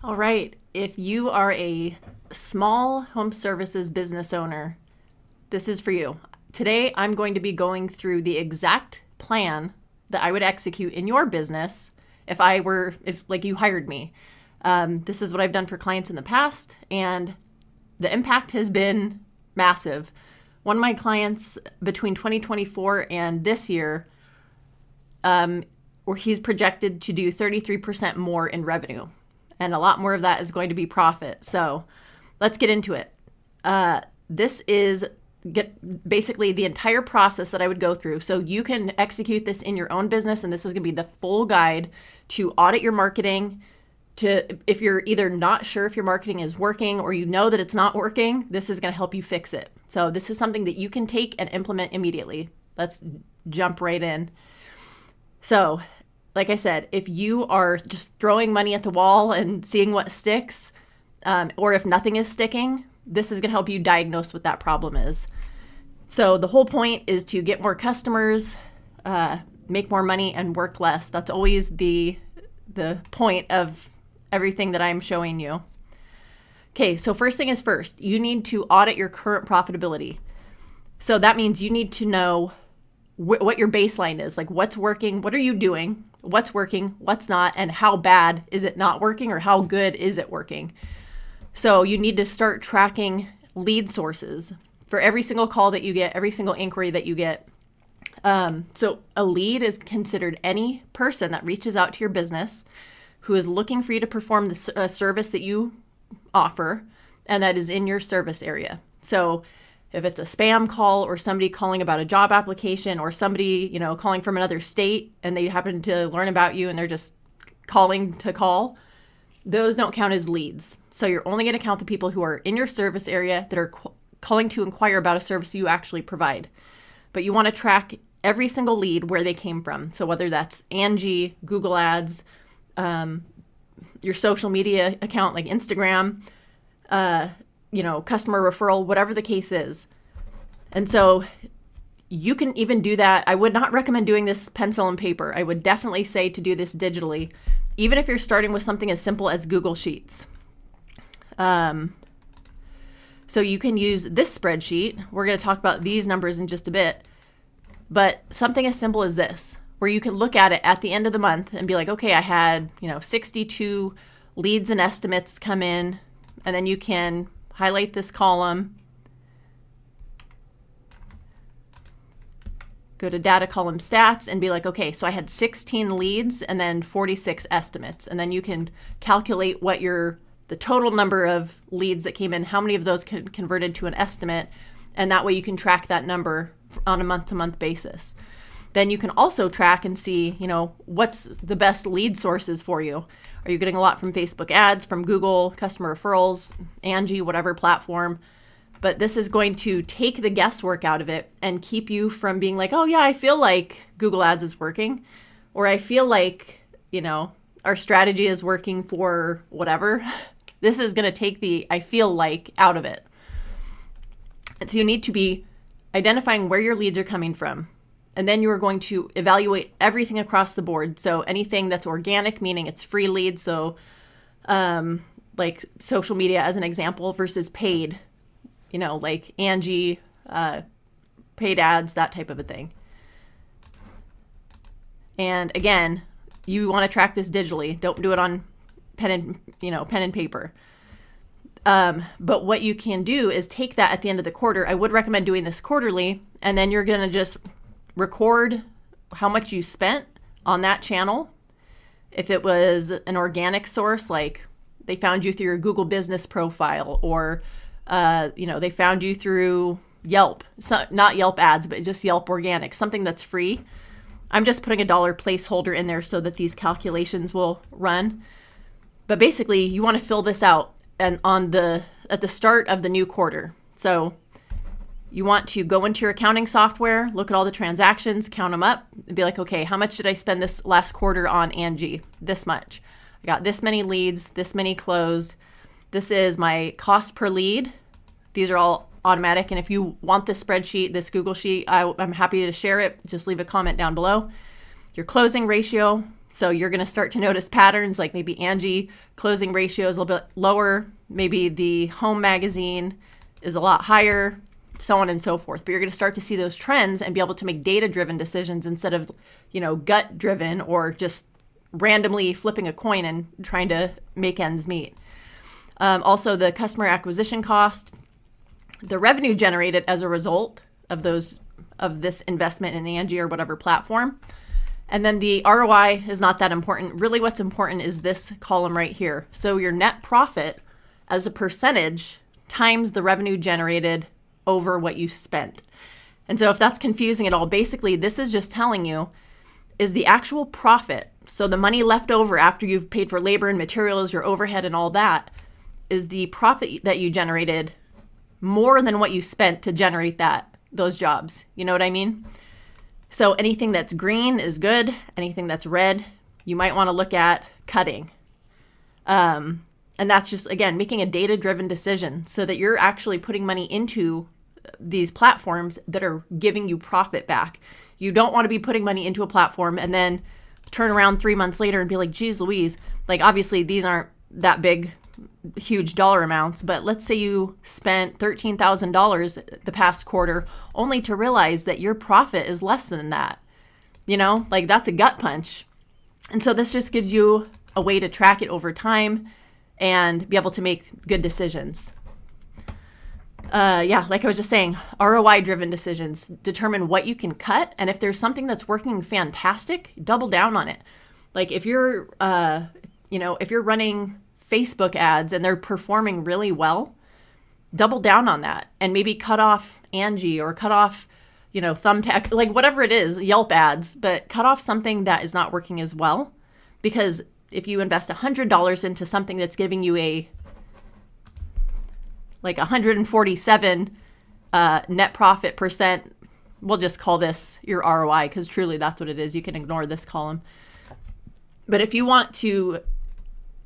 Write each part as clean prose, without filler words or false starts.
All right. If you are a small home services business owner, this is for you. Today, I'm going to be going through the exact plan that I would execute in your business if you hired me. This is what I've done for clients in the past, and the impact has been massive. One of my clients between 2024 and this year, where he's projected to do 33% more in revenue. And a lot more of that is going to be profit. So let's get into it. This is basically the entire process that I would go through. So you can execute this in your own business. And this is going to be the full guide to audit your marketing. If you're either not sure if your marketing is working or you know that it's not working, this is going to help you fix it. So this is something that you can take and implement immediately. Let's jump right in. So like I said, if you are just throwing money at the wall and seeing what sticks, or if nothing is sticking, this is going to help you diagnose what that problem is. So the whole point is to get more customers, make more money, and work less. That's always the point of everything that I'm showing you. Okay, so first thing is first, you need to audit your current profitability. So that means you need to know what your baseline is, like what's working, what are you doing, what's working, what's not, and how bad is it not working or how good is it working. So you need to start tracking lead sources for every single call that you get, every single inquiry that you get. So a lead is considered any person that reaches out to your business who is looking for you to perform the service that you offer and that is in your service area. So if it's a spam call or somebody calling about a job application or somebody, calling from another state and they happen to learn about you and they're just calling to call, those don't count as leads. So you're only going to count the people who are in your service area that are calling to inquire about a service you actually provide. But you want to track every single lead where they came from. So whether that's Angie, Google Ads, your social media account like Instagram, customer referral, whatever the case is. And so you can even do that. I would not recommend doing this pencil and paper. I would definitely say to do this digitally, even if you're starting with something as simple as Google Sheets. So you can use this spreadsheet. We're going to talk about these numbers in just a bit, but something as simple as this, where you can look at it at the end of the month and be like, okay, I had, 62 leads and estimates come in, and then you can highlight this column, go to data column stats and be like, okay, so I had 16 leads and then 46 estimates. And then you can calculate what the total number of leads that came in, how many of those converted to an estimate. And that way you can track that number on a month-to-month basis. Then you can also track and see, what's the best lead sources for you. Are you getting a lot from Facebook ads, from Google, customer referrals, Angie, whatever platform? But this is going to take the guesswork out of it and keep you from being like, oh yeah, I feel like Google ads is working, or I feel like, our strategy is working for whatever. This is going to take the I feel like out of it. And so you need to be identifying where your leads are coming from. And then you are going to evaluate everything across the board. So anything that's organic, meaning it's free leads. So like social media as an example versus paid, like Angie, paid ads, that type of a thing. And again, you want to track this digitally. Don't do it on pen and paper. But what you can do is take that at the end of the quarter. I would recommend doing this quarterly, and then you're going to just record how much you spent on that channel. If it was an organic source, like they found you through your Google business profile, or they found you through Yelp, not Yelp ads, but just Yelp organic, something that's free. I'm just putting a dollar placeholder in there so that these calculations will run. But basically, you want to fill this out and at the start of the new quarter. So you want to go into your accounting software, look at all the transactions, count them up, and be like, okay, how much did I spend this last quarter on Angie? This much. I got this many leads, this many closed. This is my cost per lead. These are all automatic. And if you want this spreadsheet, this Google sheet, I'm happy to share it. Just leave a comment down below. Your closing ratio. So you're going to start to notice patterns like maybe Angie closing ratio is a little bit lower. Maybe the home magazine is a lot higher, so on and so forth. But you're going to start to see those trends and be able to make data-driven decisions instead of, gut-driven or just randomly flipping a coin and trying to make ends meet. Also, the customer acquisition cost, the revenue generated as a result of this investment in Angie or whatever platform. And then the ROI is not that important. Really what's important is this column right here. So your net profit as a percentage times the revenue generated over what you spent. And so if that's confusing at all, basically this is just telling you is the actual profit. So the money left over after you've paid for labor and materials, your overhead and all that, is the profit that you generated more than what you spent to generate those jobs. You know what I mean? So anything that's green is good. Anything that's red, you might want to look at cutting. And that's just, again, making a data-driven decision so that you're actually putting money into these platforms that are giving you profit back. You don't want to be putting money into a platform and then turn around 3 months later and be like, geez Louise, like obviously these aren't that big, huge dollar amounts, but let's say you spent $13,000 the past quarter only to realize that your profit is less than that. Like that's a gut punch. And so this just gives you a way to track it over time and be able to make good decisions. Like I was just saying, ROI driven decisions determine what you can cut. And if there's something that's working fantastic, double down on it. Like if you're, if you're running Facebook ads and they're performing really well, double down on that and maybe cut off Angie or cut off, Thumbtack, like whatever it is, Yelp ads, but cut off something that is not working as well. Because if you invest $100 into something that's giving you a 147 net profit percent, we'll just call this your ROI because truly that's what it is. You can ignore this column. But if you want to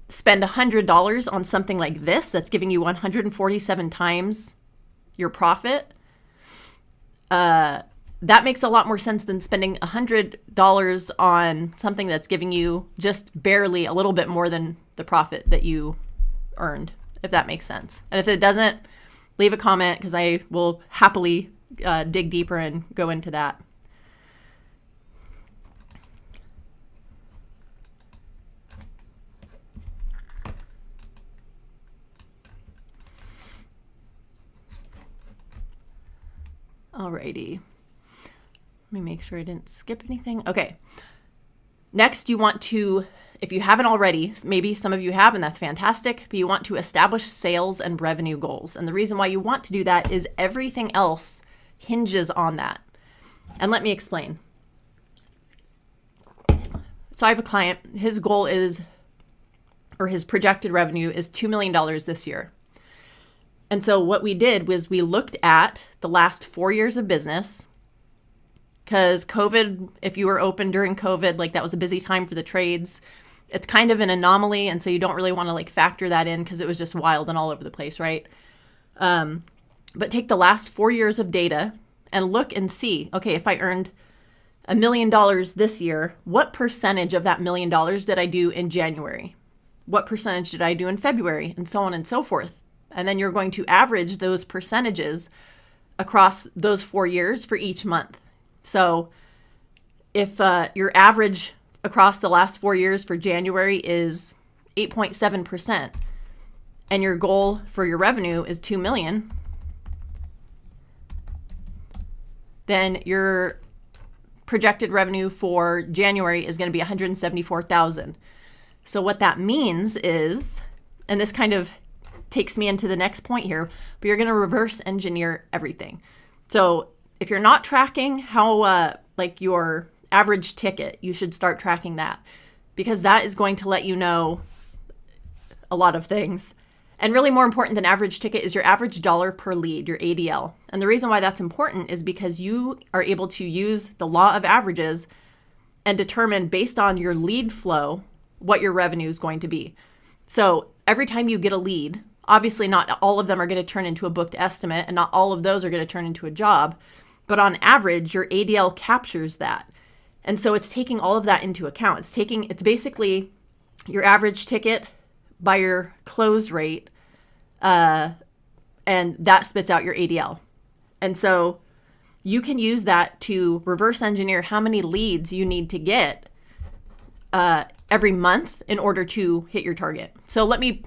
spend $100 on something like this that's giving you 147 times your profit, that makes a lot more sense than spending $100 on something that's giving you just barely a little bit more than the profit that you earned, if that makes sense. And if it doesn't, leave a comment because I will happily dig deeper and go into that. Alrighty. Let me make sure I didn't skip anything. Okay. Next, you want to, if you haven't already, maybe some of you have, and that's fantastic, but you want to establish sales and revenue goals. And the reason why you want to do that is everything else hinges on that. And let me explain. So I have a client, his goal is, or his projected revenue is $2 million this year. And so what we did was we looked at the last 4 years of business because COVID, if you were open during COVID, like that was a busy time for the trades. It's kind of an anomaly. And so you don't really want to factor that in because it was just wild and all over the place, right? But take the last 4 years of data and look and see, okay, if I earned $1 million this year, what percentage of that $1 million did I do in January? What percentage did I do in February? And so on and so forth. And then you're going to average those percentages across those 4 years for each month. So if your average across the last 4 years for January is 8.7% and your goal for your revenue is 2 million, then your projected revenue for January is going to be 174,000. So what that means is, and this kind of takes me into the next point here, but you're going to reverse engineer everything. So if you're not tracking how, your average ticket, you should start tracking that because that is going to let you know a lot of things. And really more important than average ticket is your average dollar per lead, your ADL. And the reason why that's important is because you are able to use the law of averages and determine based on your lead flow what your revenue is going to be. So every time you get a lead, obviously not all of them are going to turn into a booked estimate and not all of those are going to turn into a job, but on average, your ADL captures that. And so it's taking all of that into account. It's basically your average ticket by your close rate, and that spits out your ADL. And so you can use that to reverse engineer how many leads you need to get every month in order to hit your target. So let me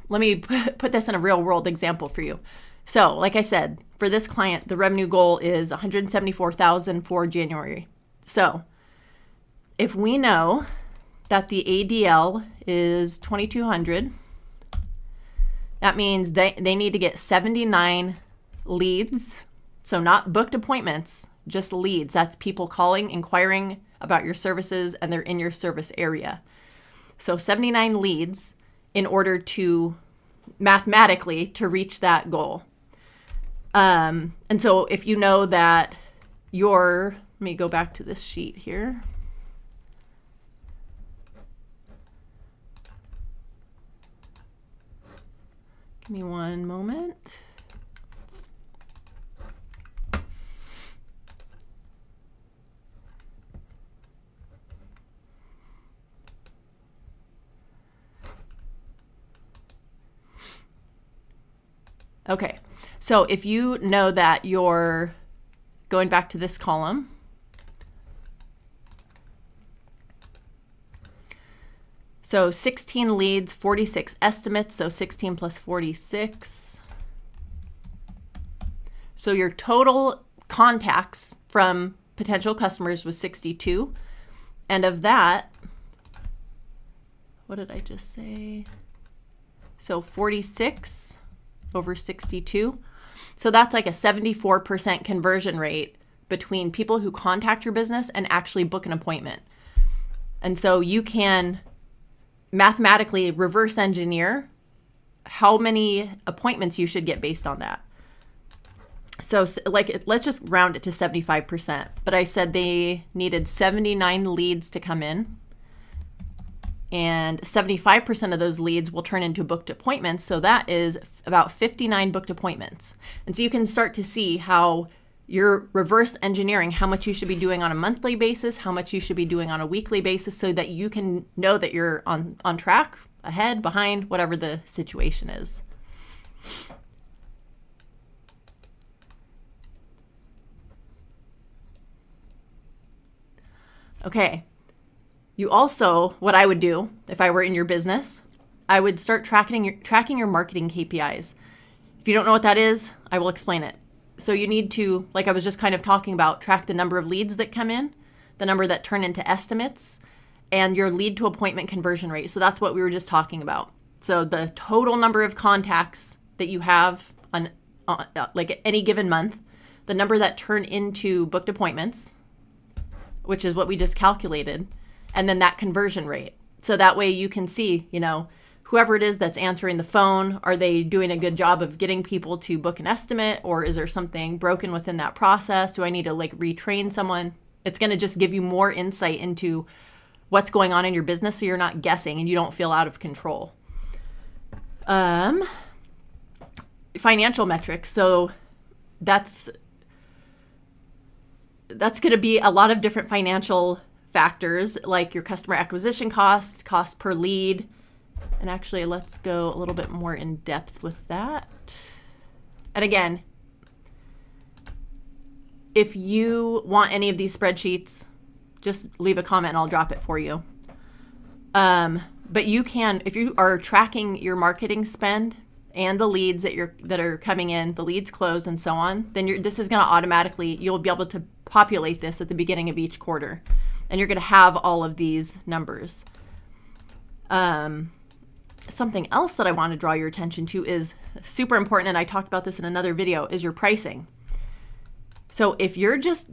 put this in a real world example for you. So like I said, for this client, the revenue goal is $174,000 for January. So if we know that the ADL is $2,200, that means they need to get 79 leads. So not booked appointments, just leads. That's people calling, inquiring about your services, and they're in your service area. So 79 leads in order to mathematically to reach that goal. And so if you know that let me go back to this sheet here. Give me one moment. Okay, so if you know that you're going back to this column, so 16 leads, 46 estimates, so 16 plus 46. So your total contacts from potential customers was 62. And of that, what did I just say? So 46 over 62. So that's like a 74% conversion rate between people who contact your business and actually book an appointment. And so you can mathematically reverse engineer how many appointments you should get based on that. So like, let's just round it to 75%. But I said they needed 79 leads to come in. And 75% of those leads will turn into booked appointments. So that is about 59 booked appointments. And so you can start to see how you're reverse engineering how much you should be doing on a monthly basis, how much you should be doing on a weekly basis, so that you can know that you're on track, ahead, behind, whatever the situation is. Okay. You also, what I would do if I were in your business, I would start tracking your marketing KPIs. If you don't know what that is, I will explain it. So you need to, like I was just kind of talking about, track the number of leads that come in, the number that turn into estimates, and your lead to appointment conversion rate. So that's what we were just talking about. So the total number of contacts that you have on like any given month, the number that turn into booked appointments, which is what we just calculated, and then that conversion rate. So that way you can see, whoever it is that's answering the phone, are they doing a good job of getting people to book an estimate, or is there something broken within that process? Do I need to retrain someone? It's going to just give you more insight into what's going on in your business, so you're not guessing and you don't feel out of control. Financial metrics. So that's going to be a lot of different financial factors, like your customer acquisition cost per lead. And actually, let's go a little bit more in depth with that. And again, if you want any of these spreadsheets, just leave a comment and I'll drop it for you. But you can, if you are tracking your marketing spend and the leads that are coming in, the leads closed and so on, then this is going to automatically, you'll be able to populate this at the beginning of each quarter. And you're going to have all of these numbers. Something else that I want to draw your attention to is super important, and I talked about this in another video, is your pricing. So if you're just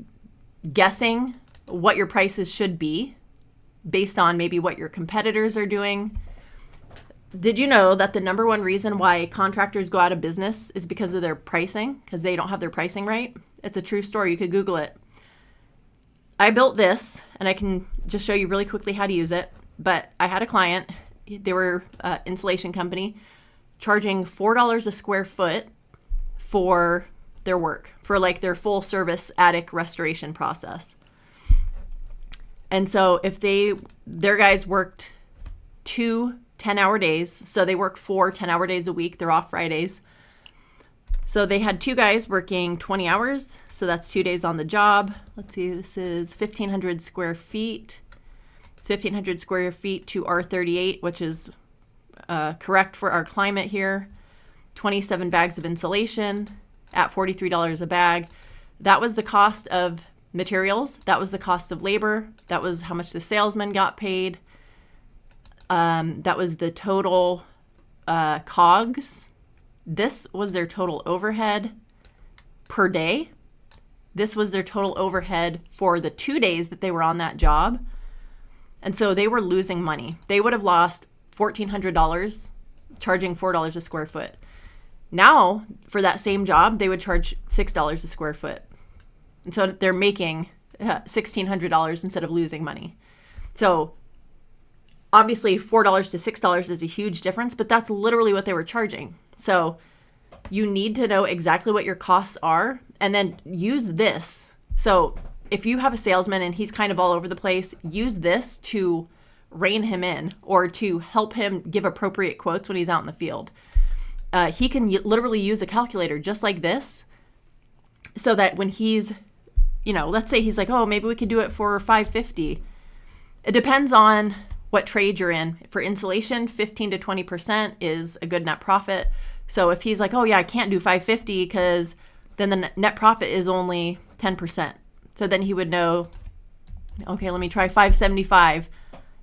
guessing what your prices should be based on maybe what your competitors are doing, did you know that the number one reason why contractors go out of business is because of their pricing, because they don't have their pricing right? It's a true story. You could Google it. I built this, and I can just show you really quickly how to use it. But I had a client, they were an insulation company, charging $4 a square foot for their work, for their full service attic restoration process. And so if their guys worked 2 10-hour days, so they work 4 10-hour days a week, they're off Fridays. So they had 2 guys working 20 hours, so that's 2 days on the job. Let's see, this is 1,500 square feet. It's 1,500 square feet to R38, which is correct for our climate here. 27 bags of insulation at $43 a bag. That was the cost of materials. That was the cost of labor. That was how much the salesman got paid. That was the total COGS. This was their total overhead per day. This was their total overhead for the 2 days that they were on that job. And so they were losing money. They would have lost $1,400 charging $4 a square foot. Now, for that same job, they would charge $6 a square foot. And so they're making $1,600 instead of losing money. So obviously $4 to $6 is a huge difference, but that's literally what they were charging. So you need to know exactly what your costs are and then use this. So if you have a salesman and he's kind of all over the place, use this to rein him in or to help him give appropriate quotes when he's out in the field. He can literally use a calculator just like this so that when he's, let's say he's like, oh, maybe we could do it for $550. It depends on what trade you're in. For insulation, 15 to 20% is a good net profit. So if he's like, oh yeah, I can't do $550 because then the net profit is only 10%. So then he would know, okay, let me try $575.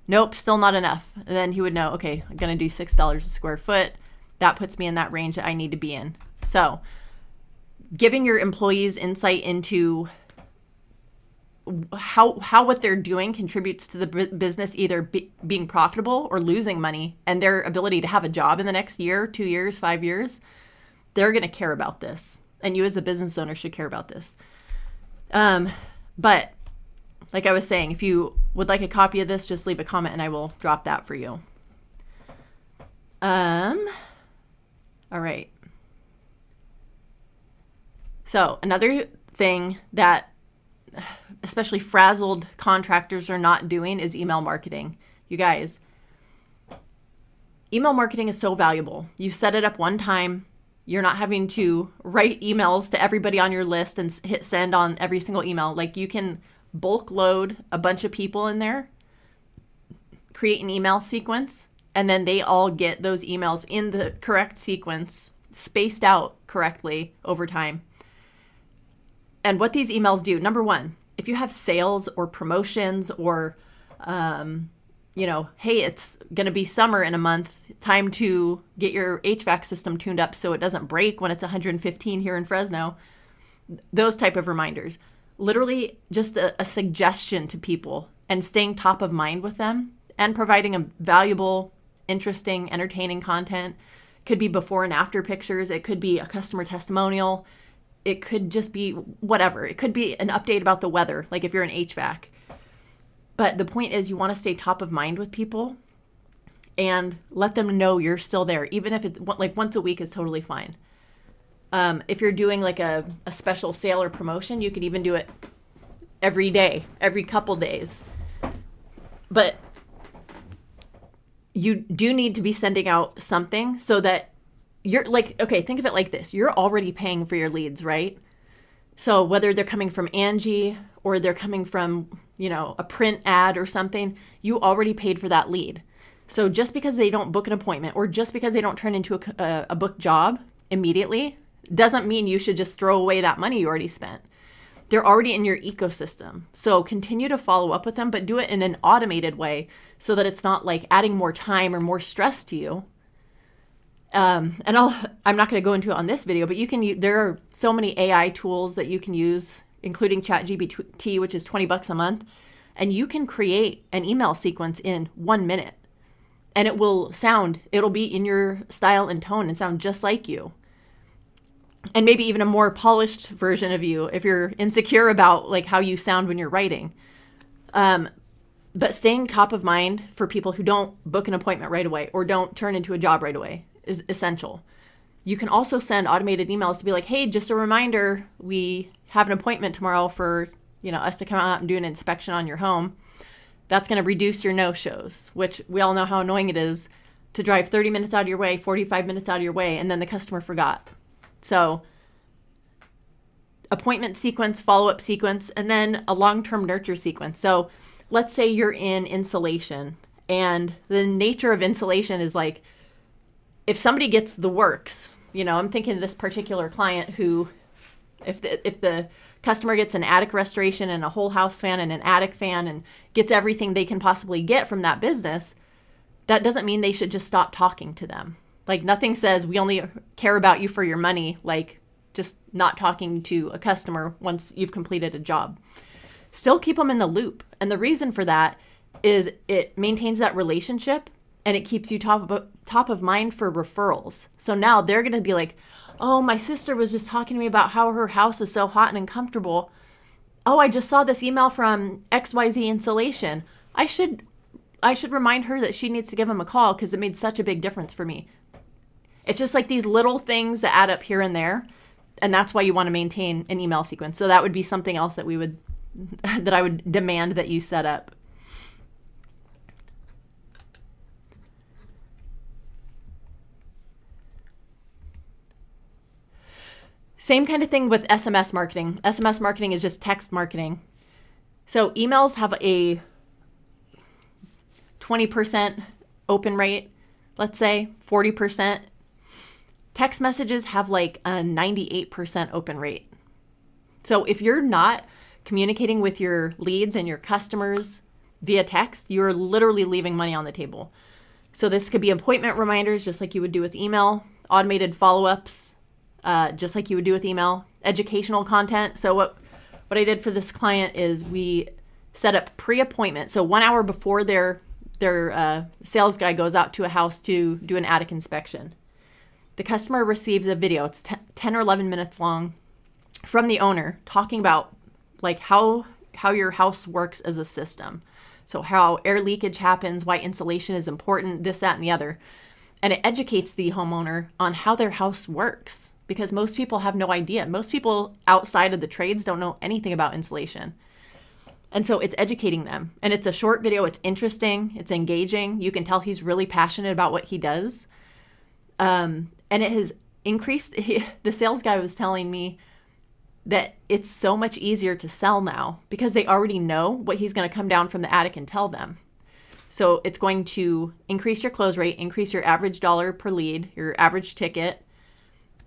Nope, still not enough. And then he would know, okay, I'm going to do $6 a square foot. That puts me in that range that I need to be in. So giving your employees insight into how what they're doing contributes to the business either being profitable or losing money and their ability to have a job in the next year, 2 years, 5 years, they're going to care about this. And you as a business owner should care about this. But like I was saying, if you would like a copy of this, just leave a comment and I will drop that for you. All right. So another thing that especially frazzled contractors are not doing is email marketing. You guys, email marketing is so valuable. You set it up one time. You're not having to write emails to everybody on your list and hit send on every single email. Like you can bulk load a bunch of people in there, create an email sequence, and then they all get those emails in the correct sequence, spaced out correctly over time. And what these emails do, number one, if you have sales or promotions or, hey, it's going to be summer in a month, time to get your HVAC system tuned up so it doesn't break when it's 115 here in Fresno, those type of reminders. Literally just a suggestion to people and staying top of mind with them and providing a valuable, interesting, entertaining content. Could be before and after pictures. It could be a customer testimonial. It could just be whatever. It could be an update about the weather, like if you're in HVAC. But the point is you want to stay top of mind with people and let them know you're still there. Even if it's like once a week is totally fine. If you're doing like a special sale or promotion, you could even do it every day, every couple days. But you do need to be sending out something so that you're like, okay, think of it like this. You're already paying for your leads, right? So whether they're coming from Angie or they're coming from, a print ad or something, you already paid for that lead. So just because they don't book an appointment or just because they don't turn into a booked job immediately doesn't mean you should just throw away that money you already spent. They're already in your ecosystem. So continue to follow up with them, but do it in an automated way so that it's not like adding more time or more stress to you. I'm not going to go into it on this video, but there are so many AI tools that you can use, including ChatGPT, which is $20 a month. And you can create an email sequence in 1 minute and it'll be in your style and tone and sound just like you. And maybe even a more polished version of you if you're insecure about like how you sound when you're writing. But staying top of mind for people who don't book an appointment right away or don't turn into a job right away is essential. You can also send automated emails to be like, hey, just a reminder, we have an appointment tomorrow for, us to come out and do an inspection on your home. That's going to reduce your no-shows, which we all know how annoying it is to drive 30 minutes out of your way, 45 minutes out of your way, and then the customer forgot. So appointment sequence, follow-up sequence, and then a long-term nurture sequence. So let's say you're in insulation, and the nature of insulation is like, if somebody gets the works, I'm thinking of this particular client who, if the customer gets an attic restoration and a whole house fan and an attic fan and gets everything they can possibly get from that business, that doesn't mean they should just stop talking to them. Like, nothing says we only care about you for your money, like just not talking to a customer once you've completed a job. Still keep them in the loop. And the reason for that is it maintains that relationship and it keeps you top of mind for referrals. So now they're going to be like, oh, my sister was just talking to me about how her house is so hot and uncomfortable. Oh, I just saw this email from XYZ Insulation. I should remind her that she needs to give them a call because it made such a big difference for me. It's just like these little things that add up here and there. And that's why you want to maintain an email sequence. So that would be something else that that I would demand that you set up. Same kind of thing with SMS marketing. SMS marketing is just text marketing. So emails have a 20% open rate, let's say 40%. Text messages have like a 98% open rate. So if you're not communicating with your leads and your customers via text, you're literally leaving money on the table. So this could be appointment reminders, just like you would do with email, automated follow-ups, just like you would do with email, educational content. So what I did for this client is we set up pre-appointment. So 1 hour before their sales guy goes out to a house to do an attic inspection, the customer receives a video. It's 10 or 11 minutes long from the owner talking about like how your house works as a system. So how air leakage happens, why insulation is important, this, that, and the other. And it educates the homeowner on how their house works because most people have no idea. Most people outside of the trades don't know anything about insulation. And so it's educating them. And it's a short video. It's interesting. It's engaging. You can tell he's really passionate about what he does. And it has increased. The sales guy was telling me that it's so much easier to sell now because they already know what he's going to come down from the attic and tell them. So it's going to increase your close rate, increase your average dollar per lead, your average ticket.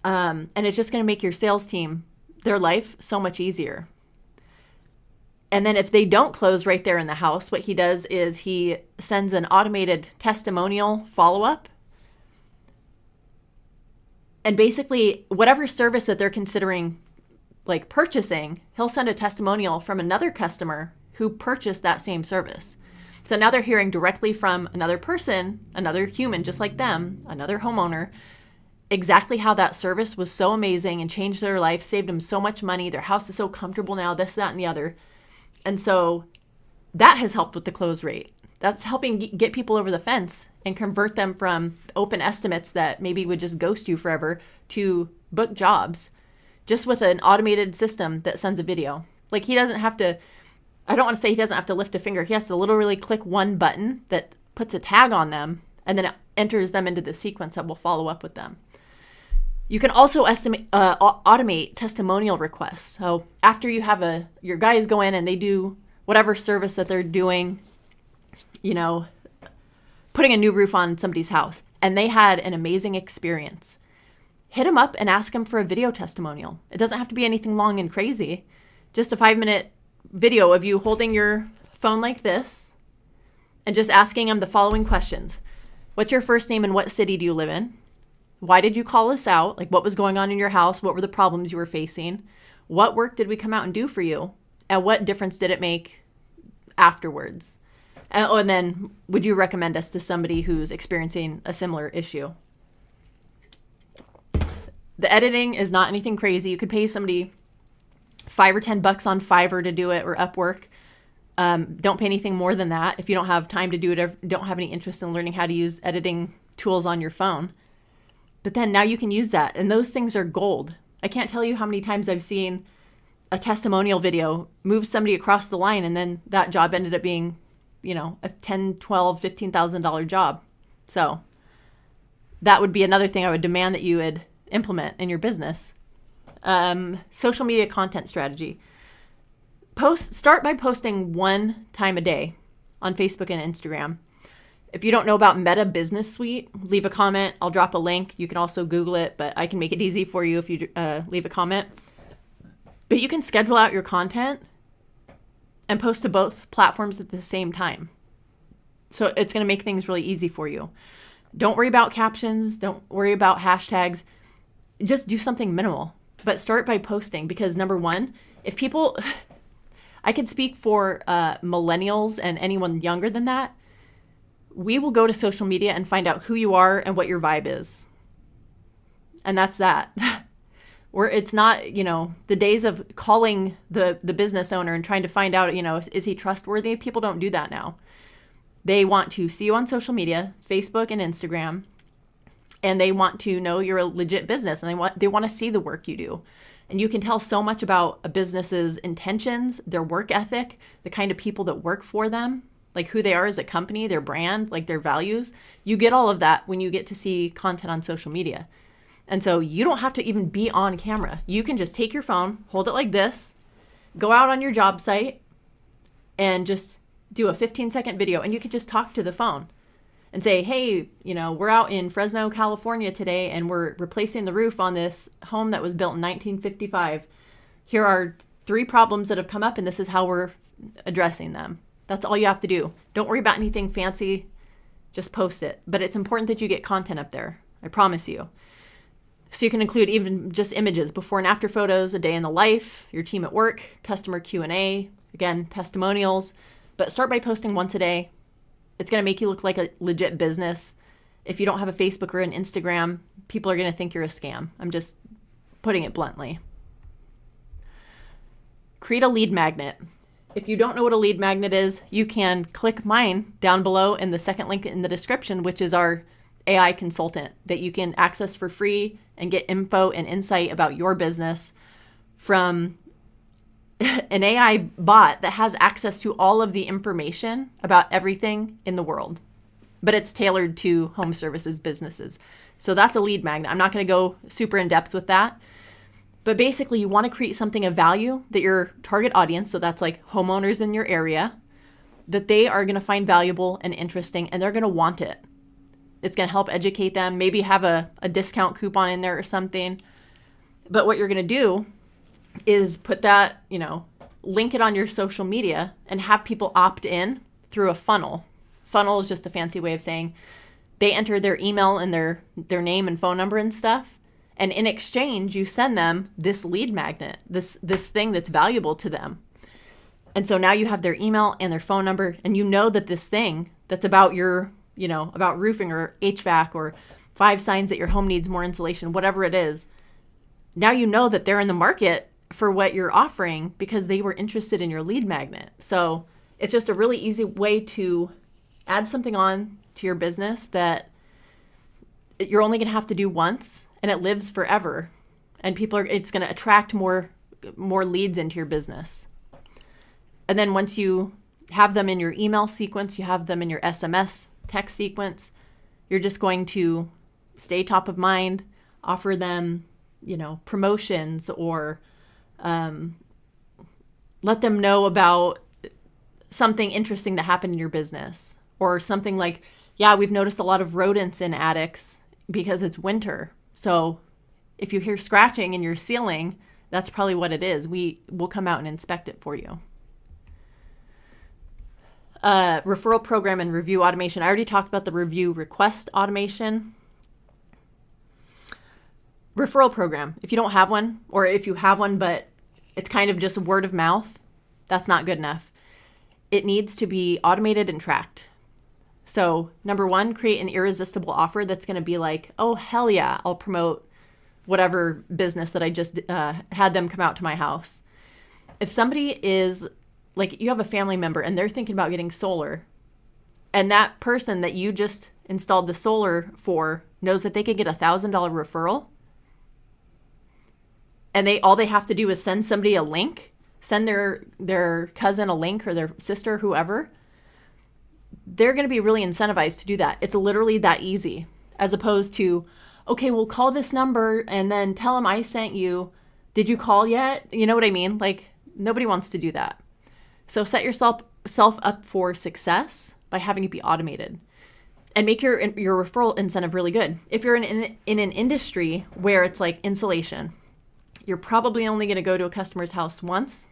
And it's just going to make your sales team, their life so much easier. And then if they don't close right there in the house, what he does is he sends an automated testimonial follow-up. And basically, whatever service that they're considering like purchasing, he'll send a testimonial from another customer who purchased that same service. So now they're hearing directly from another person, another human just like them, another homeowner, exactly how that service was so amazing and changed their life, saved them so much money. Their house is so comfortable now, this, that, and the other. And so that has helped with the close rate. That's helping get people over the fence and convert them from open estimates that maybe would just ghost you forever to book jobs just with an automated system that sends a video. Like he doesn't have to, I don't want to say he doesn't have to lift a finger. He has to literally click one button that puts a tag on them and then it enters them into the sequence that will follow up with them. You can also automate testimonial requests. So after you have your guys go in and they do whatever service that they're doing, putting a new roof on somebody's house, and they had an amazing experience, hit them up and ask them for a video testimonial. It doesn't have to be anything long and crazy. Just a 5-minute video of you holding your phone like this and just asking them the following questions. What's your first name and what city do you live in? Why did you call us out? Like what was going on in your house? What were the problems you were facing? What work did we come out and do for you? And what difference did it make afterwards? And then would you recommend us to somebody who's experiencing a similar issue? The editing is not anything crazy. You could pay somebody $5 or $10 on Fiverr to do it or Upwork. Don't pay anything more than that if you don't have time to do it or don't have any interest in learning how to use editing tools on your phone. But then now you can use that, and those things are gold. I can't tell you how many times I've seen a testimonial video move somebody across the line, and then that job ended up being a $10, $12, $15,000 job. So that would be another thing I would demand that you would implement in your business. Social media content strategy. Start by posting one time a day on Facebook and Instagram. If you don't know about Meta Business Suite, leave a comment. I'll drop a link. You can also Google it, but I can make it easy for you if you leave a comment. But you can schedule out your content and post to both platforms at the same time. So it's going to make things really easy for you. Don't worry about captions. Don't worry about hashtags. Just do something minimal, but start by posting, because number one, if people, I could speak for millennials and anyone younger than that, we will go to social media and find out who you are and what your vibe is. And that's that. Where it's not, the days of calling the business owner and trying to find out, is he trustworthy? People don't do that now. They want to see you on social media, Facebook and Instagram, and they want to know you're a legit business, and they want to see the work you do. And you can tell so much about a business's intentions, their work ethic, the kind of people that work for them, like who they are as a company, their brand, like their values. You get all of that when you get to see content on social media. And so you don't have to even be on camera. You can just take your phone, hold it like this, go out on your job site, and just do a 15-second video. And you can just talk to the phone and say, hey, we're out in Fresno, California today, and we're replacing the roof on this home that was built in 1955. Here are 3 problems that have come up, and this is how we're addressing them. That's all you have to do. Don't worry about anything fancy. Just post it. But it's important that you get content up there. I promise you. So you can include even just images, before and after photos, a day in the life, your team at work, customer Q&A, again, testimonials. But start by posting once a day. It's going to make you look like a legit business. If you don't have a Facebook or an Instagram, people are going to think you're a scam. I'm just putting it bluntly. Create a lead magnet. If you don't know what a lead magnet is, you can click mine down below in the second link in the description, which is our AI consultant that you can access for free and get info and insight about your business from an AI bot that has access to all of the information about everything in the world, but it's tailored to home services businesses. So that's a lead magnet. I'm not going to go super in depth with that, but basically you want to create something of value that your target audience, so that's like homeowners in your area, that they are going to find valuable and interesting, and they're going to want it. It's going to help educate them, maybe have a discount coupon in there or something. But what you're going to do is put that, link it on your social media and have people opt in through a funnel. Funnel is just a fancy way of saying they enter their email and their name and phone number and stuff. And in exchange, you send them this lead magnet, this thing that's valuable to them. And so now you have their email and their phone number, and you know that this thing that's about your, about roofing or HVAC or 5 signs that your home needs more insulation, whatever it is. Now you know that they're in the market for what you're offering because they were interested in your lead magnet. So it's just a really easy way to add something on to your business that you're only going to have to do once, and it lives forever. And it's going to attract more leads into your business. And then once you have them in your email sequence, you have them in your SMS text sequence, you're just going to stay top of mind, offer them, promotions, or let them know about something interesting that happened in your business, or something like, yeah, we've noticed a lot of rodents in attics because it's winter. So if you hear scratching in your ceiling, that's probably what it is. We will come out and inspect it for you. Referral program and review automation. I already talked about the review request automation. Referral program. If you don't have one, or if you have one, but it's kind of just word of mouth, that's not good enough. It needs to be automated and tracked. So number one, create an irresistible offer that's going to be like, oh, hell yeah, I'll promote whatever business that I just had them come out to my house. If somebody is like, you have a family member and they're thinking about getting solar, and that person that you just installed the solar for knows that they could get $1,000 referral, and all they have to do is send somebody a link, send their cousin a link, or their sister, whoever, they're going to be really incentivized to do that. It's literally that easy, as opposed to, okay, we'll call this number and then tell them I sent you. Did you call yet? You know what I mean? Like, nobody wants to do that. So set yourself up for success by having it be automated, and make your referral incentive really good. If you're in an industry where it's like insulation, you're probably only going to go to a customer's house once.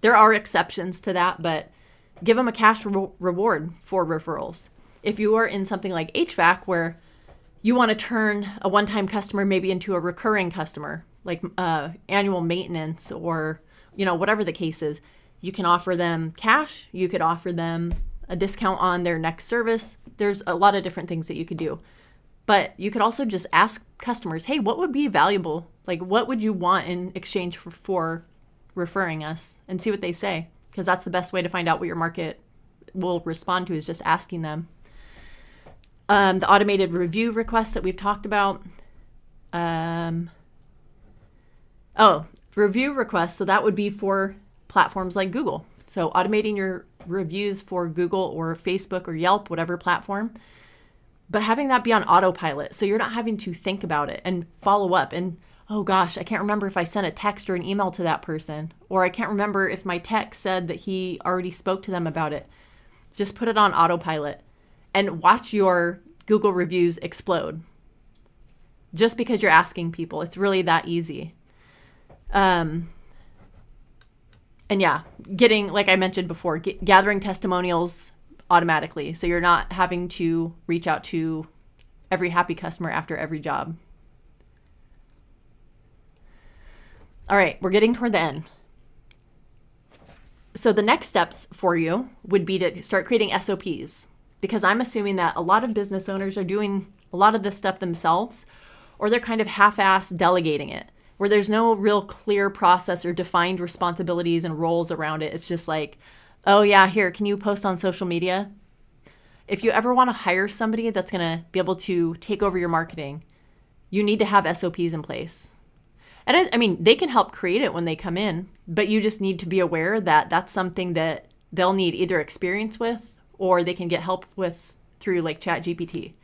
There are exceptions to that, but give them a cash reward for referrals. If you are in something like HVAC, where you want to turn a one-time customer maybe into a recurring customer, like annual maintenance or, whatever the case is, you can offer them cash. You could offer them a discount on their next service. There's a lot of different things that you could do. But you could also just ask customers, hey, what would be valuable? Like, what would you want in exchange for referring us? And see what they say. Because that's the best way to find out what your market will respond to, is just asking them. The automated review requests that we've talked about. Review requests. So that would be for platforms like Google. So automating your reviews for Google or Facebook or Yelp, whatever platform, but having that be on autopilot. So you're not having to think about it and follow up. And, oh gosh, I can't remember if I sent a text or an email to that person, or I can't remember if my text said that he already spoke to them about it. Just put it on autopilot and watch your Google reviews explode. Just because you're asking people, it's really that easy. And yeah, getting, like I mentioned before, gathering testimonials automatically. So you're not having to reach out to every happy customer after every job. All right, we're getting toward the end. So the next steps for you would be to start creating SOPs, because I'm assuming that a lot of business owners are doing a lot of this stuff themselves, or they're kind of half-ass delegating it, where there's no real clear process or defined responsibilities and roles around it. It's just like, oh yeah, here, can you post on social media? If you ever want to hire somebody that's going to be able to take over your marketing, you need to have SOPs in place. And I mean, they can help create it when they come in, but you just need to be aware that that's something that they'll need either experience with, or they can get help with through like ChatGPT.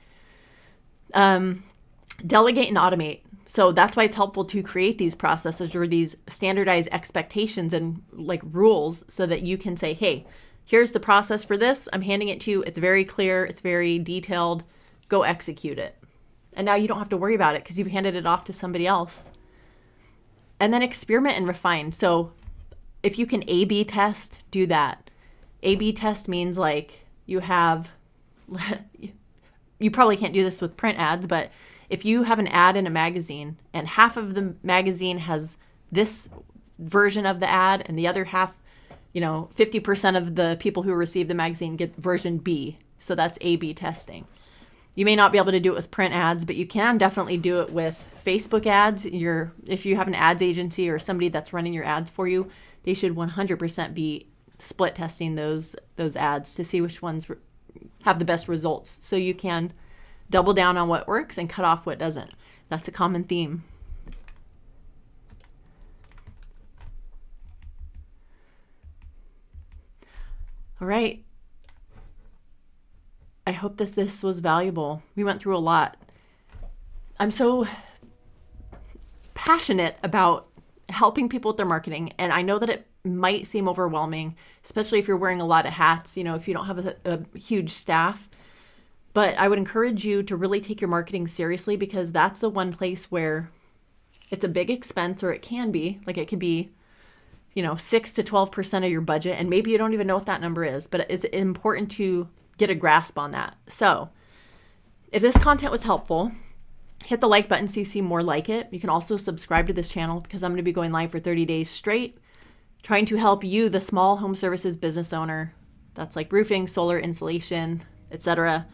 Delegate and automate. So that's why it's helpful to create these processes or these standardized expectations and like rules, so that you can say, hey, here's the process for this. I'm handing it to you. It's very clear. It's very detailed. Go execute it. And now you don't have to worry about it because you've handed it off to somebody else. And then experiment and refine. So if you can A/B test, do that. A/B test means like you have, you probably can't do this with print ads, but if you have an ad in a magazine and half of the magazine has this version of the ad and the other half, 50% of the people who receive the magazine get version B. So that's A/B testing. You may not be able to do it with print ads, but you can definitely do it with Facebook ads. If you have an ads agency or somebody that's running your ads for you, they should 100% be split testing those ads to see which ones have the best results. So you can double down on what works and cut off what doesn't. That's a common theme. All right. I hope that this was valuable. We went through a lot. I'm so passionate about helping people with their marketing, and I know that it might seem overwhelming, especially if you're wearing a lot of hats, if you don't have a huge staff. But I would encourage you to really take your marketing seriously, because that's the one place where it's a big expense, or it can be. Like, it could be, 6 to 12% of your budget, and maybe you don't even know what that number is, but it's important to get a grasp on that. So if this content was helpful, hit the like button so you see more like it. You can also subscribe to this channel, because I'm going to be going live for 30 days straight, trying to help you, the small home services business owner, that's like roofing, solar, insulation, etc.,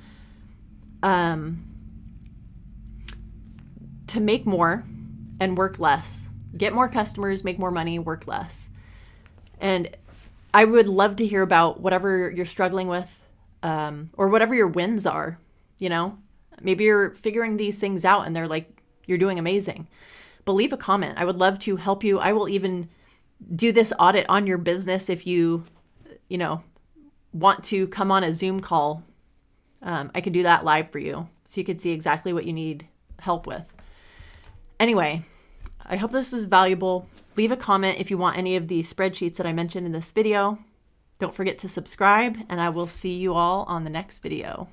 to make more and work less. Get more customers, make more money, work less. And I would love to hear about whatever you're struggling with, or whatever your wins are. Maybe you're figuring these things out and they're like, you're doing amazing. But leave a comment. I would love to help you. I will even do this audit on your business if you, want to come on a Zoom call, I can do that live for you so you can see exactly what you need help with. Anyway, I hope this was valuable. Leave a comment if you want any of the spreadsheets that I mentioned in this video. Don't forget to subscribe, and I will see you all on the next video.